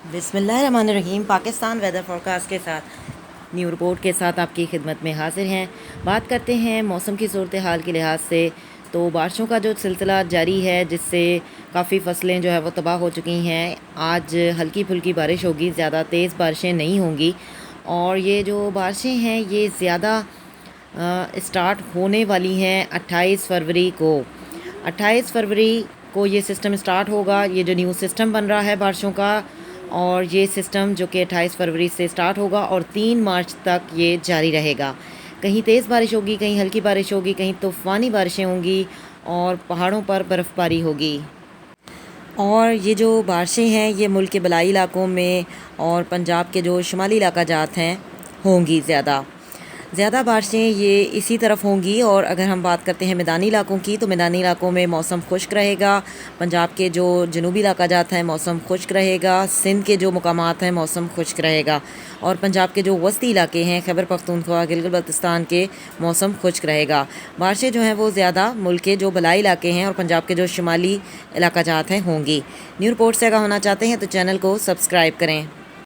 बिस्मिल्लाहिर्रहमानिर्रहीम। Pakistan weather forecast के साथ न्यू रिपोर्ट के साथ आपकी खिदमत में हाजिर हैं। बात करते हैं मौसम की सूरत हाल के लिहाज से। तो बारिशों का जो सिलसिला जारी है, जिससे काफ़ी फसलें जो है वो तबाह हो चुकी हैं। आज हल्की फुल्की बारिश होगी, ज़्यादा तेज़ बारिशें नहीं होंगी। और ये जो बारिशें हैं ये ज़्यादा स्टार्ट होने वाली हैं 28 फरवरी को। 28 फरवरी को ये सिस्टम स्टार्ट होगा, ये जो न्यू सिस्टम बन रहा है बारिशों का। और ये सिस्टम जो कि 28 फरवरी से स्टार्ट होगा और 3 मार्च तक ये जारी रहेगा। कहीं तेज़ बारिश होगी, कहीं हल्की बारिश होगी, कहीं तूफ़ानी बारिशें होंगी और पहाड़ों पर बर्फ़बारी होगी। और ये जो बारिशें हैं ये मुल्क के बलाई इलाकों में और पंजाब के जो शुमाली इलाका जात हैं होंगी ज़्यादा बारिशें ये इसी तरफ होंगी। और अगर हम बात करते हैं मैदानी इलाकों की, तो मैदानी इलाकों में मौसम खुश्क रहेगा। पंजाब के जो जनूबी इलाका जाता है मौसम खुश्क रहेगा। सिंध के जो मुकामात हैं मौसम खुश्क रहेगा। और पंजाब के जो वस्ती इलाके हैं खैबर पख्तूनख्वा, गिलगित बल्तिस्तान के मौसम खुश्क रहेगा। बारिशें जो हैं वो ज़्यादा मुल्क के जो बलाई इलाके हैं और पंजाब के जो शुमाली इलाका जात हैं होंगी। न्यू रिपोर्ट से आगाह होना चाहते हैं तो चैनल को सब्सक्राइब करें।